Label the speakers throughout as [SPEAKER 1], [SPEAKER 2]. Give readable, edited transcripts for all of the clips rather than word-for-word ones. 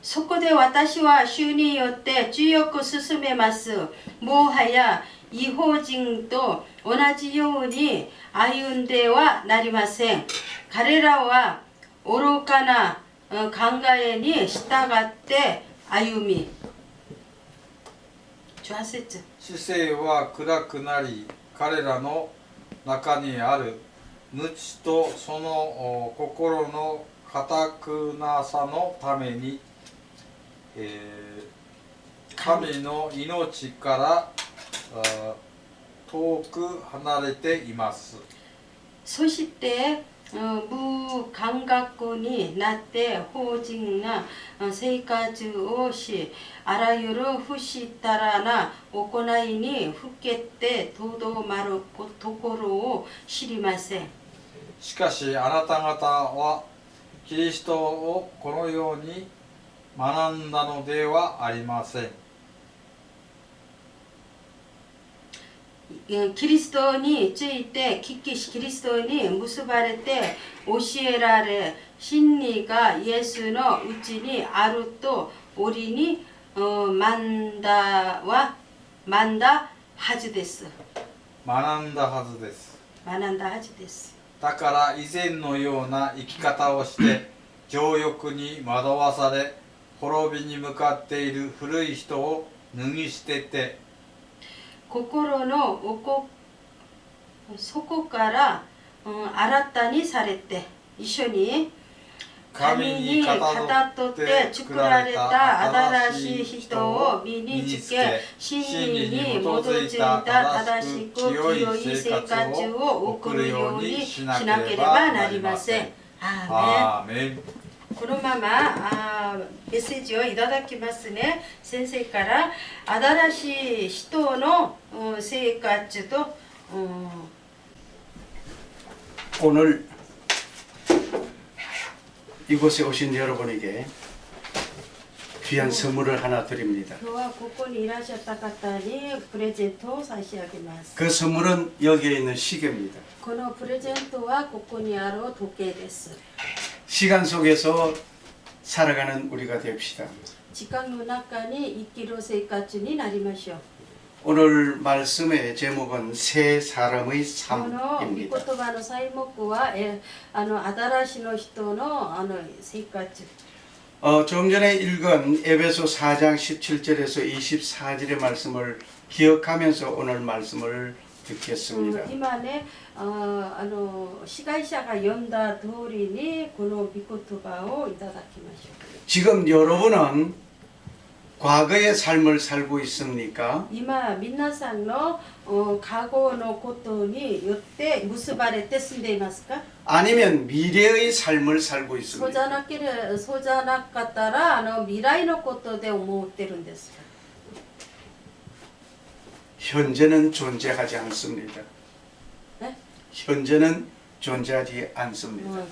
[SPEAKER 1] そこで私は主によって強く進めます。もはや違法人と同じように歩んではなりません。彼らは愚かな考えに従って歩み。
[SPEAKER 2] 姿勢は暗くなり、彼らの中にある無知とその心の堅くなさのために、神の命から遠く離れています。
[SPEAKER 1] そして無感覚になって法人な生活をし、あらゆる不したらな行いにふけてとどまるところを知りません。
[SPEAKER 2] しかしあなた方はキリストをこのように学んだのではありません。
[SPEAKER 1] キリストについてキリストに結ばれて教えられ、真理がイエスのうちにあると折に学んだはずです。
[SPEAKER 2] 学んだはずです。だから以前のような生き方をして情欲に惑わされ滅びに向かっている古い人を脱ぎ捨てて、
[SPEAKER 1] 心の底から新たにされて、一緒に神にかたどって作られた新しい人を身につけ、真理に基づいた正しく清い生活を送るようにしなければなりません。アーメン。このままメッセージをいただきますね。先生から新しい人の生活と
[SPEAKER 3] 오늘 이곳에 오신 여러분에게 귀한 선물을 하나 드립니다.
[SPEAKER 1] 今日はここにいらっしゃった方にプレゼントを差し上げます。
[SPEAKER 3] 그 선물은 여기에 있는 시계입니다.
[SPEAKER 1] このプレゼントはここにある時計です。
[SPEAKER 3] 시간 속에서 살아가는 우리가 됩시다.
[SPEAKER 1] 時間の中に生きる生活になりましょう。
[SPEAKER 3] 오늘 말씀의 제목은 새 사람의
[SPEAKER 1] この御言
[SPEAKER 3] 삶입니다.
[SPEAKER 1] 葉の題目は新しいの人の生活。
[SPEAKER 3] 좀 전에 읽은 에베소 4장 17절에서 24절의 말씀을 기억하면서 오늘 말씀을 듣겠습니다.
[SPEAKER 1] 今ね司会者が読んだ通りにこの御言葉をいただきましょう。
[SPEAKER 3] 지금 여러분은 과거의 삶을 살고 있습니까?
[SPEAKER 1] 今皆さんの過去のことによって結ばれて住んでいますか？
[SPEAKER 3] 아니면 미래의 삶을 살고
[SPEAKER 1] そうじゃ
[SPEAKER 3] 있습니까?
[SPEAKER 1] そうじゃなかったら未来のことで思ってるんですか？
[SPEAKER 3] 현재는 존재하지 않습니다.
[SPEAKER 1] 네?
[SPEAKER 3] 현재는 존재하지 않습니다.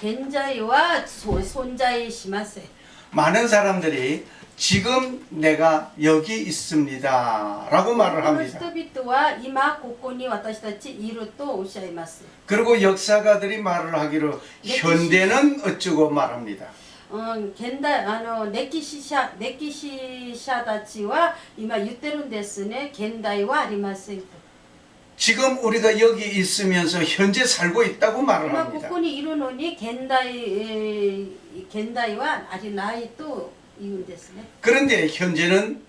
[SPEAKER 1] 現在は存在しません。
[SPEAKER 3] 많은 사람들이 지금 내가 여기 있습니다 라고 말을
[SPEAKER 1] この
[SPEAKER 3] 합니다.
[SPEAKER 1] 人々は今ここに私たちいるとおっしゃいます。
[SPEAKER 3] 그리고 역사가들이 말을 하기로 현대는 어쩌고 말합니다.
[SPEAKER 1] 現代歴史者たちは今言ってるんですね。現代はありませんと。
[SPEAKER 3] 지금 우리가 여기 있으면서 현재 살고 있다고 말을
[SPEAKER 1] 今こ
[SPEAKER 3] 합니다.
[SPEAKER 1] こにいるのに現代はありないと言うんですね。
[SPEAKER 3] 그런데 현재는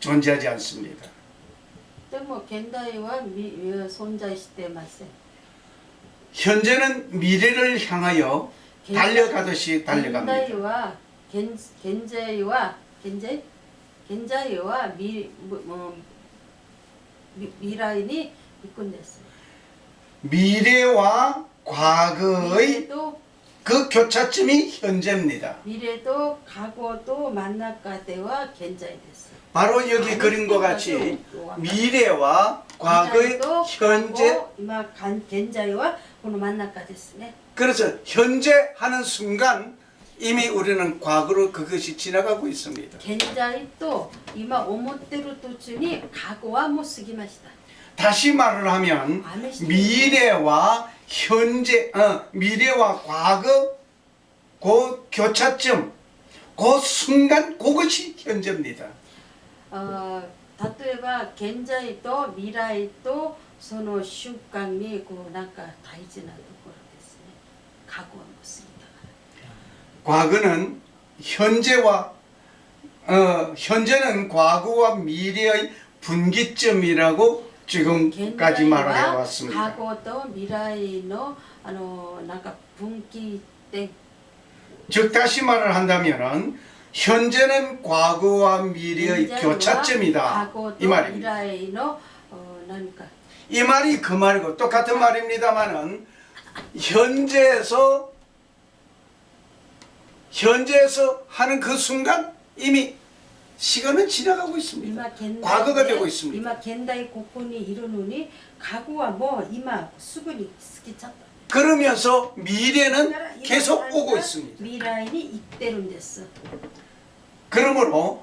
[SPEAKER 3] 존재하지 않습니다.
[SPEAKER 1] でも現代は存在してません。
[SPEAKER 3] 현재는 미래를 향하여 달려가듯이
[SPEAKER 1] 現
[SPEAKER 3] 달려갑니다.
[SPEAKER 1] 代は未来に行くんです。
[SPEAKER 3] 미래와
[SPEAKER 1] 未来
[SPEAKER 3] 과거의
[SPEAKER 1] と
[SPEAKER 3] 그 교차점이 현재입니다.
[SPEAKER 1] 未来と過去と真ん中では現在です。
[SPEAKER 3] 바로 여기 그림과 같이 미래와 과거의
[SPEAKER 1] 未来と
[SPEAKER 3] 현재
[SPEAKER 1] 今現在はこの真ん中ですね。
[SPEAKER 3] 그래서 현재 하는 순간 이미 우리는 과거로 그것이 지나가고 있습니다.
[SPEAKER 1] 現在と今思ってる途中に過去はもう過ぎました。
[SPEAKER 3] 다시 말을 하면 미래와 현재, 미래와 과거 그 교차점, 그 순간 그것이 현재입니다.
[SPEAKER 1] 例えば現在と未来とその瞬間にこうなんか大事なところですね。過去はもう過ぎたから
[SPEAKER 3] 과거는 현재와 현재는 과거와 미래의 분기점이라고 지금까지 말을 해왔습니다.
[SPEAKER 1] 過去と未来のなんか分岐点
[SPEAKER 3] 즉 다시 말을 한다면은 현재는 과거와 미래의 교차점이다 이 말입니다.
[SPEAKER 1] 未来の何か
[SPEAKER 3] 이 말이 그 말이고 똑같은 말입니다만은 현재에서 하는 그 순간 이미 시간은 지나가고 있습니다. 과거가 되고 있습니다.
[SPEAKER 1] 今現代ここにいるのに過去はもう今すぐに過ぎちゃった
[SPEAKER 3] 그러면서 미래는 계속 오고 있습니다.
[SPEAKER 1] 未来に行ってるんです
[SPEAKER 3] 그러므로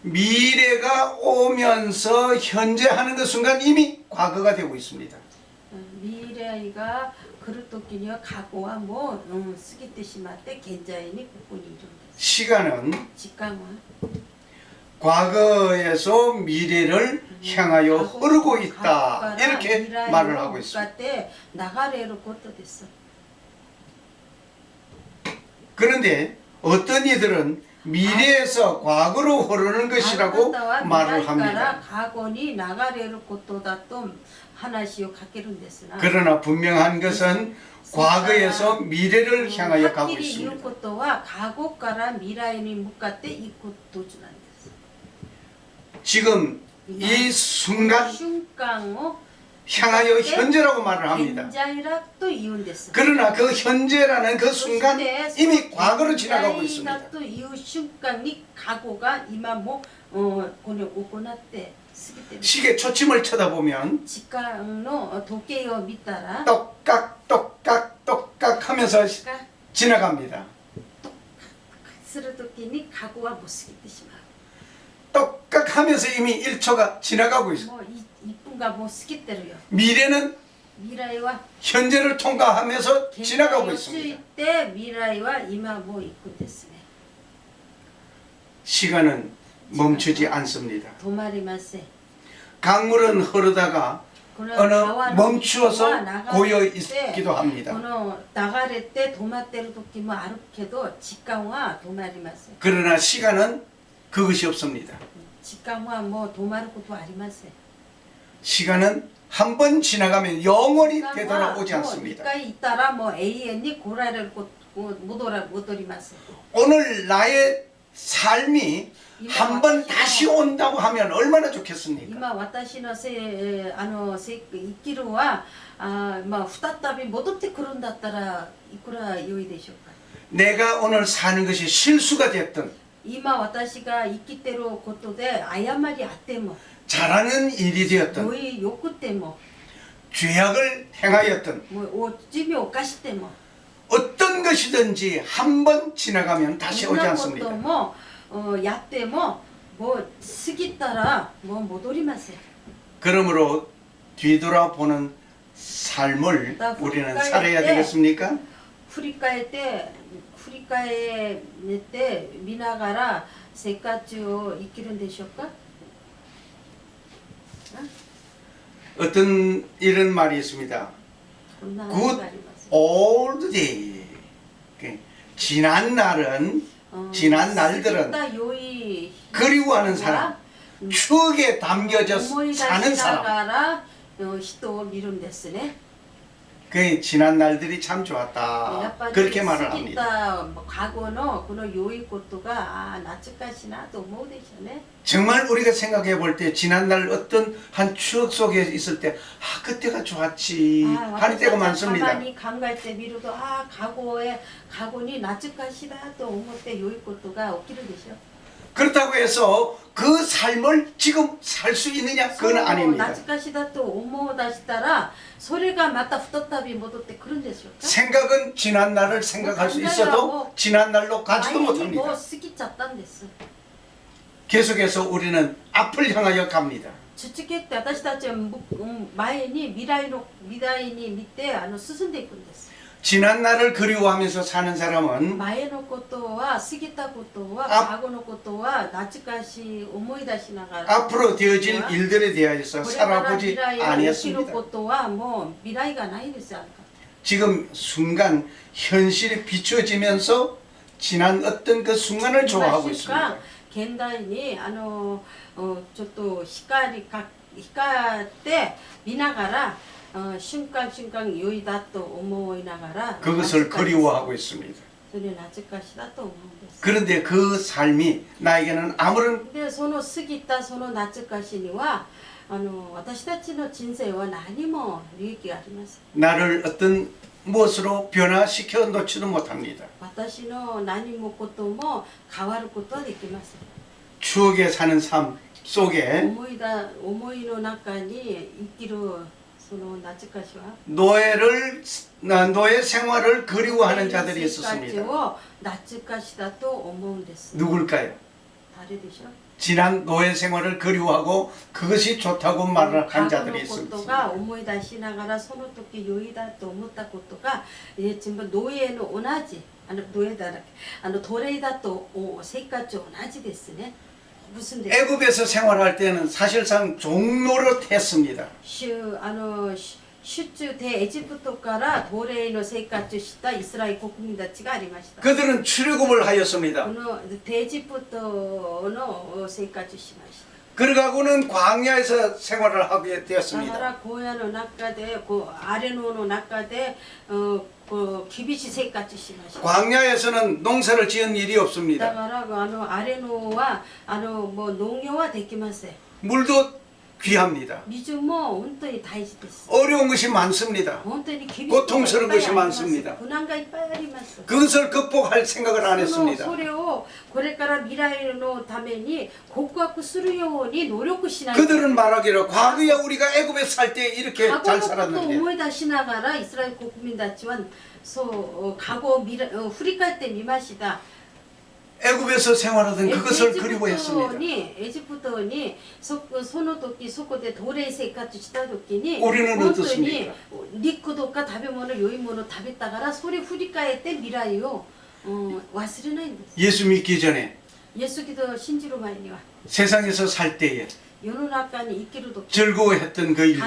[SPEAKER 3] 미래가 오면서 현재 하는 그 순간 이미 과거가 되고 있습니다.
[SPEAKER 1] 未来が来る時には過去はもう、過ぎてしまって現在にここにいるんです
[SPEAKER 3] 시간은
[SPEAKER 1] 時間は
[SPEAKER 3] 과거에서 미래를 향하여 흐르고 있다 이렇게 말을 하고 있습니다.
[SPEAKER 1] 流れることです
[SPEAKER 3] 그런데 어떤 이들은 미래에서 과거로 흐르는 것이라고 말을 합니다.
[SPEAKER 1] 過去に流れることだと話をかけるんですが
[SPEAKER 3] 그러나 분명한 것은 과거에서 미래를 향하여 가고
[SPEAKER 1] はっきり言う
[SPEAKER 3] 있습니다.
[SPEAKER 1] ことは過去から未来に向かっていく途中なんです
[SPEAKER 3] 지금 이 순간
[SPEAKER 1] 瞬間を
[SPEAKER 3] 향하여 현재라고 말을 합니다.
[SPEAKER 1] 現在らと言うんです
[SPEAKER 3] 그러나 그 현재라는 그 순간 이미 과거로 지나가고
[SPEAKER 1] 現在
[SPEAKER 3] 있습니다.
[SPEAKER 1] だという瞬間に過去が今もこれを行って過ぎてる
[SPEAKER 3] 시계 초침을 쳐다보면
[SPEAKER 1] 時間の時計を見たら
[SPEAKER 3] 똑깍 하면서
[SPEAKER 1] が
[SPEAKER 3] 지나갑니다.
[SPEAKER 1] する時に過去はもう過ぎてしま
[SPEAKER 3] 똑깍 하면서 이미 1초가 지나가고
[SPEAKER 1] う
[SPEAKER 3] 있습니다.
[SPEAKER 1] もう1分がもう過ぎてるよ
[SPEAKER 3] 미래는
[SPEAKER 1] 未来は
[SPEAKER 3] 현재를 통과하면서
[SPEAKER 1] 現在
[SPEAKER 3] 지나가고
[SPEAKER 1] をつい
[SPEAKER 3] 있습니다.
[SPEAKER 1] て未来は今もう行くんですね
[SPEAKER 3] 시간은 멈추지 않습니다.
[SPEAKER 1] 止まりません
[SPEAKER 3] 강물은 흐르다가
[SPEAKER 1] この
[SPEAKER 3] 어느
[SPEAKER 1] 川の
[SPEAKER 3] 멈추어서
[SPEAKER 1] 水は
[SPEAKER 3] 고여
[SPEAKER 1] 流れて
[SPEAKER 3] 있기도
[SPEAKER 1] こ
[SPEAKER 3] 합니다.
[SPEAKER 1] の流れて止まってる時もあるけど時間は止まりません
[SPEAKER 3] 그러나 시간은 그것이 없습니다.
[SPEAKER 1] 時間はもう止まることはありません
[SPEAKER 3] 시간은 한 번 지나가면 영원히
[SPEAKER 1] 時間は
[SPEAKER 3] 되돌아오지
[SPEAKER 1] もう2
[SPEAKER 3] 않습니다.
[SPEAKER 1] 回行ったらもう永遠に来られること戻ります
[SPEAKER 3] 오늘 나의 삶이 한 번 다시 온다고 하면 얼마나 좋겠습니까?
[SPEAKER 1] 今私の生きるはまあ再び戻ってくるんだったらいくら良いでしょうか
[SPEAKER 3] 내가 오늘 사는 것이 실수가 됐든
[SPEAKER 1] 今私が生きてることで誤りあっても
[SPEAKER 3] 잘하는 일이 되었든
[SPEAKER 1] 良いよくても
[SPEAKER 3] 죄악을 행하였든
[SPEAKER 1] もう罪を犯しても
[SPEAKER 3] 어떤 것이든지 한 번 지나가면 다시
[SPEAKER 1] どん
[SPEAKER 3] 오지
[SPEAKER 1] なこと
[SPEAKER 3] 않습니다.
[SPEAKER 1] もやってももう過ぎたらもう戻りません
[SPEAKER 3] 그러므로 뒤돌아보는 삶을 우리는 살아야 되겠습니까?
[SPEAKER 1] 振り返って見ながら生活を生きるんでしょうか
[SPEAKER 3] 어떤 이런 말이 있습니다.
[SPEAKER 1] こんな話
[SPEAKER 3] Good
[SPEAKER 1] があります
[SPEAKER 3] old day. 지난 날은 지난 날들은
[SPEAKER 1] 過ぎた良い
[SPEAKER 3] 그리워하는 사람, 추억에 담겨져
[SPEAKER 1] 思い出し
[SPEAKER 3] 사는
[SPEAKER 1] な
[SPEAKER 3] 사람.
[SPEAKER 1] がら人を見るんですね
[SPEAKER 3] 그 지난 날들이 참
[SPEAKER 1] やっ
[SPEAKER 3] 좋았다.
[SPEAKER 1] ぱり
[SPEAKER 3] 그렇게
[SPEAKER 1] 過
[SPEAKER 3] 말을
[SPEAKER 1] ぎ
[SPEAKER 3] 합니다.
[SPEAKER 1] た過去のこの良いことが懐かしいなと思うでしょうね
[SPEAKER 3] 정말 우리가 생각해 볼 때 지난 날 어떤 한 추억 속에 있을 때 그때가 좋았지 하는 때가
[SPEAKER 1] たま
[SPEAKER 3] 많습니다.
[SPEAKER 1] に考えてみると過去に懐かしいなと思って良いことが起きるでしょう
[SPEAKER 3] 그렇다고 해서 그 삶을 지금 살 수 있느냐?
[SPEAKER 1] そう
[SPEAKER 3] 그건 아닙니다.
[SPEAKER 1] 懐かしだと思い出したらそれがまた再び戻ってくるんでしょうか
[SPEAKER 3] 생각은 지난 날을 생각할 수 있어도 지난 날로 가지도
[SPEAKER 1] 前にもう
[SPEAKER 3] 못합니다.
[SPEAKER 1] 過ぎちゃったんです
[SPEAKER 3] 계속해서 우리는 앞을 향하여 갑니다.
[SPEAKER 1] 続けて私たちは前に未来に見て進んでいくんです
[SPEAKER 3] 지난 날을 그리워하면서 사는 사람은
[SPEAKER 1] 前のことは過ぎたことは
[SPEAKER 3] あ
[SPEAKER 1] 過去のことは懐かしい思い出しながら
[SPEAKER 3] 앞으로 되어질 일들에 대하여서
[SPEAKER 1] これから
[SPEAKER 3] 살아보지
[SPEAKER 1] 未来を生きる
[SPEAKER 3] 아니했습니다.
[SPEAKER 1] ことはもう未来がないですよ。
[SPEAKER 3] 지금 순간 현실이 비춰지면서 지난 어떤 그 순간을 좋아하고 있습니다.
[SPEAKER 1] 現代にちょっと光って見ながら瞬間瞬間良いだと思いながら
[SPEAKER 3] 그것을 그리워하고 있습니다.
[SPEAKER 1] それ懐かしだと思うんです。
[SPEAKER 3] 그런데 그 삶이 나에게는 아무런
[SPEAKER 1] でその過ぎたその懐かしには私たちの人生は何も利益がありません。
[SPEAKER 3] 나를 어떤 무엇으로 변화시켜 놓지도 못합니다.
[SPEAKER 1] 私の何もことも変わることはできません。
[SPEAKER 3] 추억에 사는 삶 속에
[SPEAKER 1] 思いの中に生きるその懐かしは
[SPEAKER 3] 노예 생활을 그리워하는 자들이
[SPEAKER 1] 生活
[SPEAKER 3] 있었습니다.
[SPEAKER 1] を懐かしだと思うんです。
[SPEAKER 3] 누굴까요?
[SPEAKER 1] 誰でしょう。
[SPEAKER 3] 지난 노예 생활을 그리워하고 그것이 좋다고 말을 한
[SPEAKER 1] 過去
[SPEAKER 3] 자들이
[SPEAKER 1] のこと
[SPEAKER 3] 있습니다.
[SPEAKER 1] が思い出しながらその時良いだと思ったことが全部奴隷の同じ奴隷だらけ奴隷だと生活同じですね。무슨
[SPEAKER 3] 애굽에서 생활할 때는 사실상 종노릇했습니다.
[SPEAKER 1] 出でエジプトから奴隷の生活したイスラエル国民たちがありました。
[SPEAKER 3] 그들은 출애굽을 하였습니다.
[SPEAKER 1] このエジプトの生活しました。
[SPEAKER 3] 그러고는 광야에서 생활을 하게
[SPEAKER 1] だか
[SPEAKER 3] 되었습니다.
[SPEAKER 1] ら荒野の中で荒れ野の中で厳しい生活しました。
[SPEAKER 3] 광야에서는 농사를 지은 일이
[SPEAKER 1] だ
[SPEAKER 3] 없습니다.
[SPEAKER 1] から荒れ野はもう農業はできません。
[SPEAKER 3] 물도 귀합니다.
[SPEAKER 1] 水も本当に大事です。
[SPEAKER 3] 어려운 것이 많습니다.
[SPEAKER 1] 本当に厳しい
[SPEAKER 3] 고통스러운
[SPEAKER 1] ことがいっ
[SPEAKER 3] 것이
[SPEAKER 1] ぱいあります。
[SPEAKER 3] 많습니다.
[SPEAKER 1] 苦難がいっぱいあります。
[SPEAKER 3] 그것을 극복할 생각을 안 했습니다.
[SPEAKER 1] それをこれから未来のために告白するように努力しないと。
[SPEAKER 3] 그들은 말하기를 과거에 우리가 애굽에 살 때 이렇게
[SPEAKER 1] 過去
[SPEAKER 3] 잘
[SPEAKER 1] のことを
[SPEAKER 3] 살았는데
[SPEAKER 1] 思い出しながらイスラエル国民たちは過去を振り返ってみました。
[SPEAKER 3] 애굽에서 생활하던 그것을 그리워했습니다.
[SPEAKER 1] エジプトにその時そこで奴隷生活した時に
[SPEAKER 3] 우리는
[SPEAKER 1] 本当に
[SPEAKER 3] 어떻습니까?
[SPEAKER 1] 肉とか食べ物良いもの食べたからそれ振り返って未来を忘れないんです。
[SPEAKER 3] 예수 믿기 전에
[SPEAKER 1] イエスキリストを信じる前には
[SPEAKER 3] 세상에서 살 때에
[SPEAKER 1] 世の中に生きる時
[SPEAKER 3] 즐거워했던 그 일들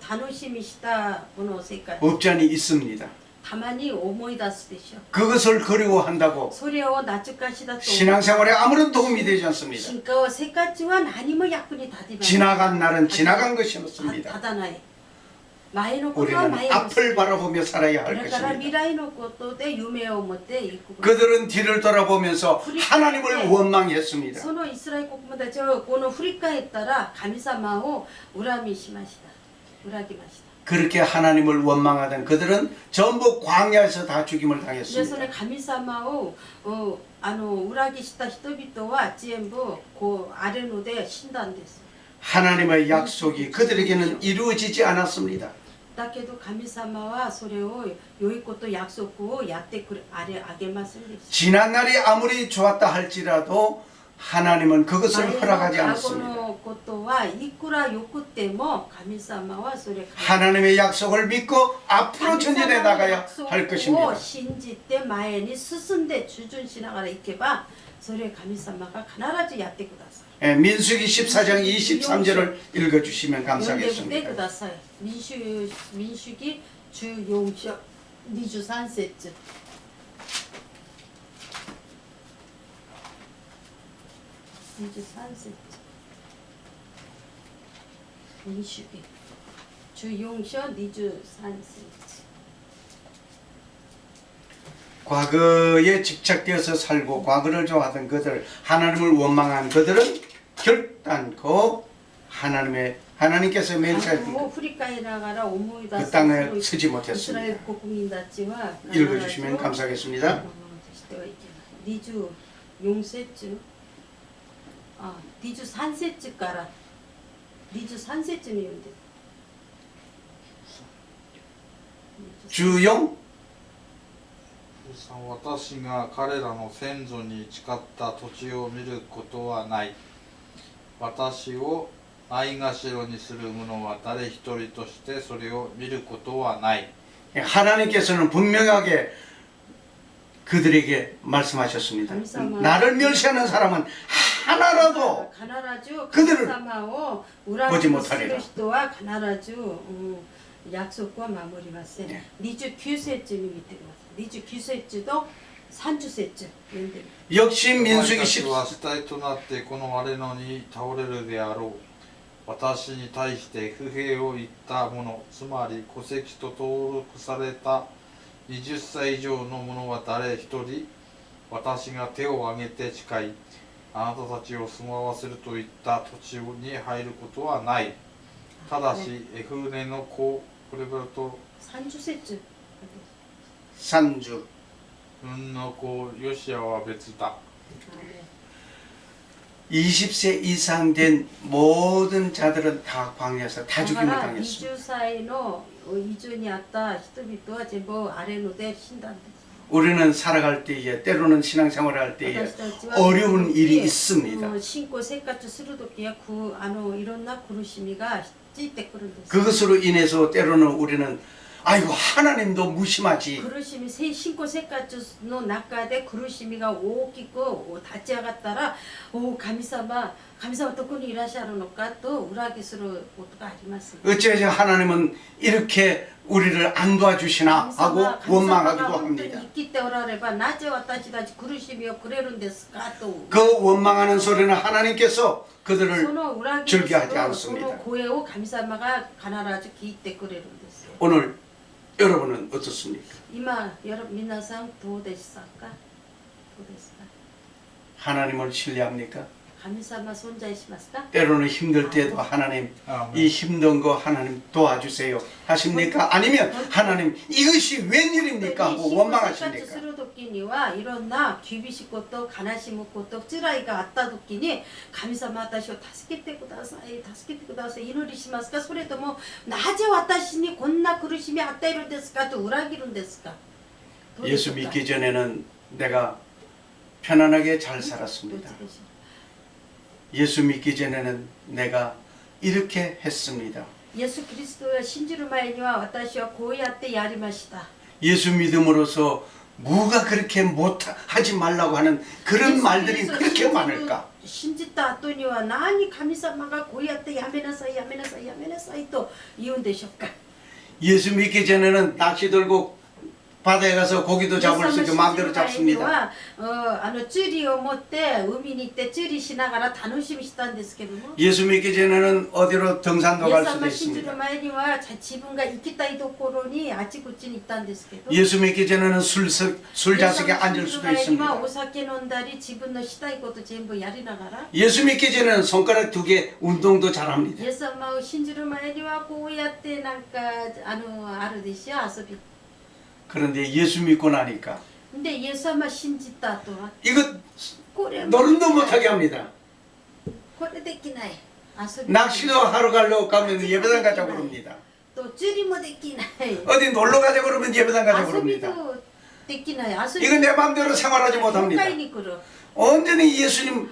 [SPEAKER 1] 楽しみしたこの生活
[SPEAKER 3] 없지 않이 있습니다.
[SPEAKER 1] たまに思い出すでしょ。
[SPEAKER 3] 그것을 그리워한다고
[SPEAKER 1] それを懐かしだと
[SPEAKER 3] 신앙생활에 아무런 도움이 되지 않습니다.
[SPEAKER 1] 進化は生活は何も役に立てない。
[SPEAKER 3] 지나간 날은 지나간 것이
[SPEAKER 1] 立
[SPEAKER 3] 없습니다.
[SPEAKER 1] たない。前のことは
[SPEAKER 3] 우리는
[SPEAKER 1] 前の
[SPEAKER 3] 앞을 바라보며 살아야
[SPEAKER 1] こ
[SPEAKER 3] 할
[SPEAKER 1] れから未
[SPEAKER 3] 것입니다.
[SPEAKER 1] 来のことで夢を持っていく。
[SPEAKER 3] 그들은 뒤를 돌아보면서 하나님을 원망했습니다.
[SPEAKER 1] そのイスラエル国民たちはこの振り返ったら神様を恨みしました。裏切りました。
[SPEAKER 3] 그렇게 하나님을 원망하던 그들은 전부 광야에서 다 죽임을
[SPEAKER 1] でそ
[SPEAKER 3] 당했습니다.
[SPEAKER 1] の神様を裏切した人々は全部荒れ野で死んだんです。
[SPEAKER 3] 하나님의 약속이 그들에게는 이루어지지 않았습니다.
[SPEAKER 1] だけど神様はそれを良いこと約束をやってあげませんでした。
[SPEAKER 3] 지난 날이 아무리 좋았다 할지라도 하나님은 그것을 허락하지
[SPEAKER 1] 過去
[SPEAKER 3] 않습니다.
[SPEAKER 1] のことはいくらよくても神様はそれ
[SPEAKER 3] 하나님의 약속을 믿고 앞으로 전진해 나가야 할
[SPEAKER 1] を
[SPEAKER 3] 것입니다.
[SPEAKER 1] 信じて前に進んで従順しながら行けばそれ神様が必ずやってください。
[SPEAKER 3] 예, 민수기 14장 23절을 읽어주시면
[SPEAKER 1] 読んでみて
[SPEAKER 3] 감사하겠습니다.
[SPEAKER 1] ください。民主記14章23節。23節。民主記14章23節。
[SPEAKER 3] 과거에 집착되어서 살고 과거를 좋아하던 그들, 하나님을 원망한 그들은 결단코 하나님께서
[SPEAKER 1] 過
[SPEAKER 3] 맹세하신
[SPEAKER 1] 去を振り返りながら思い出
[SPEAKER 3] 그
[SPEAKER 1] す
[SPEAKER 3] 땅에
[SPEAKER 1] イ
[SPEAKER 3] 서지
[SPEAKER 1] スラエル
[SPEAKER 3] 못했습니다.
[SPEAKER 1] 国民たちは
[SPEAKER 3] 읽어주시면 감사하겠습니다.
[SPEAKER 1] してはいけない。24節23節から23節に読んで。
[SPEAKER 3] 주용
[SPEAKER 2] 私が彼らの先祖に誓った土地を見ることはない。私をないがしろにする者は誰一人としてそれを見ることはない。
[SPEAKER 3] 하나님께서는 분명하게 그들에게 말씀하셨습니다. 나를 멸시하는 사람은 하나라도 그들을 보지 못하리라.
[SPEAKER 1] 約束は守りません。29節に見てください。29節と30節読んでる。
[SPEAKER 3] 역시
[SPEAKER 2] お前
[SPEAKER 3] 민수기
[SPEAKER 2] たち
[SPEAKER 3] 10
[SPEAKER 2] は主体となってこの荒れ野に倒れるであろう。私に対して不平を言った者、つまり戸籍と登録された20歳以上の者は誰一人、私が手を挙げて誓い、あなたたちを住まわせるといった土地に入ることはない。ただし、エフネの子、これからと、
[SPEAKER 1] 30節
[SPEAKER 3] 산주
[SPEAKER 2] うんの子、ヨシアは別だ。
[SPEAKER 3] 20세 이상 된 모든 자들은 다 광야에서 다 죽임을
[SPEAKER 1] だから
[SPEAKER 3] 당했습니다.
[SPEAKER 1] 20歳の以上にあった人々は全部荒れ野で死んだんです。
[SPEAKER 3] 우리는 살아갈 때에 때로는 신앙생활을 할 때에 어려운 일이 있습니다.
[SPEAKER 1] 信仰生活する時やいろんな苦しみがついてくるんです。
[SPEAKER 3] 그것으로 인해서 때로는 우리는 아이고 하나님도 무심하지.
[SPEAKER 1] 苦しみ信仰生活の中で苦しみが大きく立ち上がったら、神様どこにいらっしゃるのかと裏切することがあります。
[SPEAKER 3] 어찌하여 하나님은 이렇게 우리를 안 도와주시나 하고 원망하기도 합니다.
[SPEAKER 1] 生きておらればなぜ私たち苦しみをくれるんですかと。
[SPEAKER 3] 그 원망하는 소리는 하나님께서
[SPEAKER 1] そ
[SPEAKER 3] 그들을
[SPEAKER 1] の裏切り
[SPEAKER 3] 즐겨하지
[SPEAKER 1] その
[SPEAKER 3] 않습니다.
[SPEAKER 1] 声を神様が必ず聞いてくれるんですよ。
[SPEAKER 3] 오늘 여러분은 어떻습니까?
[SPEAKER 1] 今皆さんどうでしたか？どうですか？
[SPEAKER 3] 하나님을 신뢰합니까?
[SPEAKER 1] 神様存在しますか？
[SPEAKER 3] 때로는 힘들 때도 하나님
[SPEAKER 2] 아멘.
[SPEAKER 3] 이 힘든 거 하나님 도와주세요 하십니까? 아니면 하나님 이것이 웬일입니까? 하고
[SPEAKER 1] 生活す
[SPEAKER 3] 원망하십니까?
[SPEAKER 1] る時にはいろんな厳しいこと悲しむこと辛いがあった時に神様私を助けてください助けてください祈りしますか？それともなぜ私にこんな苦しみを与えるんですかと裏切るんですか？どうでしょ
[SPEAKER 3] 예수
[SPEAKER 1] うか？
[SPEAKER 3] 믿기 전에는 내가 편안하게 잘
[SPEAKER 1] どっち
[SPEAKER 3] 살았습니다.
[SPEAKER 1] でしょう？
[SPEAKER 3] 예수 믿기 전에는 내가 이렇게 했습니다.
[SPEAKER 1] イエス・キリストを信じる前には私はこうやってやりました。
[SPEAKER 3] 예수 믿음으로써 뭐가 그렇게 못하지 말라고 하는 그런 말들이 그렇게 많을까?
[SPEAKER 1] 信じた後には何神様がこうやってやめなさいやめなさいやめなさいと言うんでしょうか？
[SPEAKER 3] 예수 믿기 전에는 낚시 들고 바다에 가서 고기도 잡을 수 있게 마음대로 잡습니다.
[SPEAKER 1] 釣りを持って海に行って釣りしながら楽しみしたんですけども
[SPEAKER 3] 예수 믿기 전에는 어디로 등산도
[SPEAKER 1] イエ
[SPEAKER 3] 갈
[SPEAKER 1] ス
[SPEAKER 3] 수도
[SPEAKER 1] 様信じる
[SPEAKER 3] 있습니다.
[SPEAKER 1] 前には自分が行きたいところにあちこちに行ったんですけど
[SPEAKER 3] 예수 믿기 전에는 술자석에
[SPEAKER 1] イエス様
[SPEAKER 3] 앉을
[SPEAKER 1] 信じる
[SPEAKER 3] 수도
[SPEAKER 1] 前には
[SPEAKER 3] 있습니다.
[SPEAKER 1] お酒飲んだり自分のしたいこと全部やりながら
[SPEAKER 3] 예수 믿기 전에는 손가락 2개 운동도
[SPEAKER 1] イ
[SPEAKER 3] 잘합니다.
[SPEAKER 1] エス様を信じる前にはこうやってなんかあるでしょ遊び
[SPEAKER 3] 그런데 예수 믿고 나니까
[SPEAKER 1] でイエス様信じた後は
[SPEAKER 3] 이거
[SPEAKER 1] これも
[SPEAKER 3] 노름도 못하게 합니다.
[SPEAKER 1] これできない遊び
[SPEAKER 3] 낚시도 하러 가려고 가면 예배당 가자고 그럽니다.
[SPEAKER 1] と釣りもできない
[SPEAKER 3] 어디 놀러 가자고 그러면 예배당 가자고
[SPEAKER 1] 遊び
[SPEAKER 3] 그럽니다.
[SPEAKER 1] とできない遊び
[SPEAKER 3] 이거 내 마음대로 생활하지
[SPEAKER 1] 教
[SPEAKER 3] 못합니다.
[SPEAKER 1] 会に来る
[SPEAKER 3] 온전히 예수님에게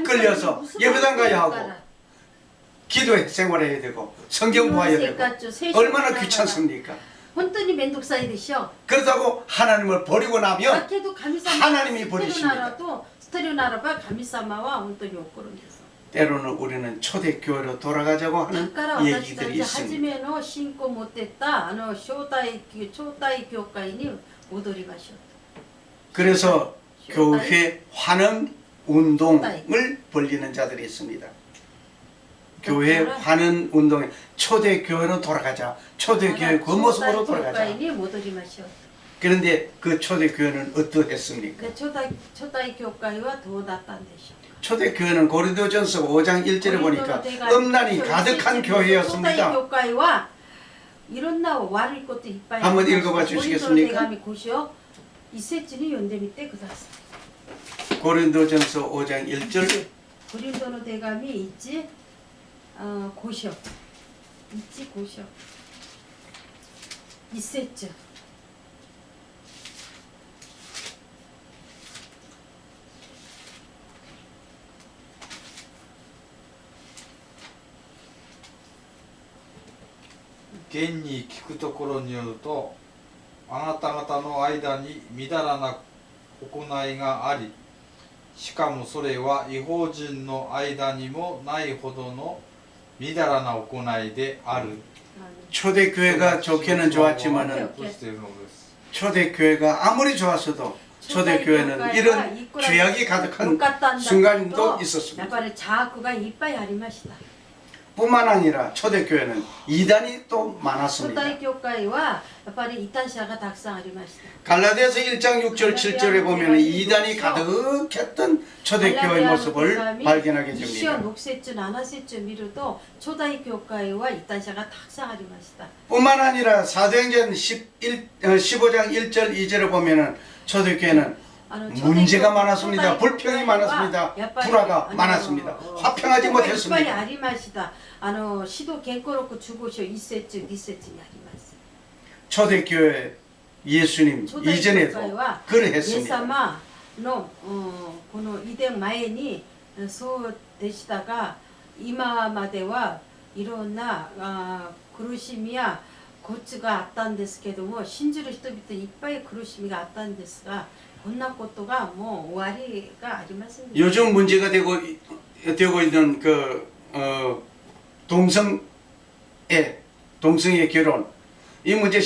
[SPEAKER 3] 끌려서 예배당 가야 하고 기도해 생활해야 되고 성경 보아야 되고 얼마나 귀찮습니까?
[SPEAKER 1] 本当に面倒くさいでしょう
[SPEAKER 3] 그렇다고 하나님을 버리고
[SPEAKER 1] だ
[SPEAKER 3] 나면
[SPEAKER 1] けど神様
[SPEAKER 3] 하나님이
[SPEAKER 1] 捨てる
[SPEAKER 3] 버리십니다.
[SPEAKER 1] ならと捨てるならば神様は本当に怒るんです
[SPEAKER 3] 때로는 우리는 초대교회로 돌아가자고
[SPEAKER 1] だ
[SPEAKER 3] 하는
[SPEAKER 1] から私た
[SPEAKER 3] 얘기들이
[SPEAKER 1] ち初
[SPEAKER 3] 있습니다.
[SPEAKER 1] めの信仰を持ってった招待教会に戻りましょう
[SPEAKER 3] 그래서 교회 환원 운동을 벌리는 자들이 있습니다. 교회 환원 운동에 초대교회로 돌아가자. 초대교회 그 모습으로 돌아가자.
[SPEAKER 1] に戻りましょう
[SPEAKER 3] 그런데 그 초대교회는 어떠했습니까?
[SPEAKER 1] で初代教会はどうだったんでしょう
[SPEAKER 3] 초대교회는 고린도전서 5장 1절에 보니까 음란이 가득한
[SPEAKER 1] 初代
[SPEAKER 3] 교회였습니다.
[SPEAKER 1] 教会はいろんな悪いこといっぱい
[SPEAKER 3] 한번
[SPEAKER 1] りま
[SPEAKER 3] 읽어봐
[SPEAKER 1] した
[SPEAKER 3] 주시겠습니까?
[SPEAKER 1] コリントの手紙5章一節に読んでみてください
[SPEAKER 3] 고린도전서 5장 1절
[SPEAKER 1] コリントの手紙1、5章1、5章1節
[SPEAKER 2] 現に聞くところによると、あなた方の間にみだらな行いがあり、しかもそれは異邦人の間にもないほどのみだらな行いである。
[SPEAKER 3] 초대교회가 좋게는 좋았지만은 초대교회가 아무리 좋았어도 초대교회는 이런 죄악이 가득한 순간도 있었습니다.
[SPEAKER 1] やっぱり邪悪がいっぱいありました。
[SPEAKER 3] 뿐만 아니라 초대교회는 이단이 또
[SPEAKER 1] 初
[SPEAKER 3] 많았습니다.
[SPEAKER 1] 代教会はやっぱり異端者がたくさんありました。
[SPEAKER 3] 갈라디아서 1장 6절 7절에 보면 이단이 가득했던 초대교회의 모습을 발견하게
[SPEAKER 1] 一章
[SPEAKER 3] 됩니다.
[SPEAKER 1] 6節7節見ると初代教会は異端者がたくさんありました。
[SPEAKER 3] 뿐만 아니라 사도행전 15장 1절 2절에 보면은 초대교회는 문제가 많았습니다. 불평이 많았습니다. 불화가 많았습니다. 화평하지
[SPEAKER 1] いっぱい
[SPEAKER 3] 못했습니다.
[SPEAKER 1] ありました。使徒権行録15章1節2節にあります。
[SPEAKER 3] 초대교회 예수님
[SPEAKER 1] 初代教
[SPEAKER 3] 이전에도
[SPEAKER 1] 会はイエス
[SPEAKER 3] 그러했습니다.
[SPEAKER 1] 様のこの遺伝前にそうでしたが、今まではいろんな苦しみやコツがあったんですけども、信じる人々にいっぱい苦しみがあったんですが、こんなことがもう終わりがありませんでした。
[SPEAKER 3] 요즘 문제가 되고 있는 동성애 결혼 이 문제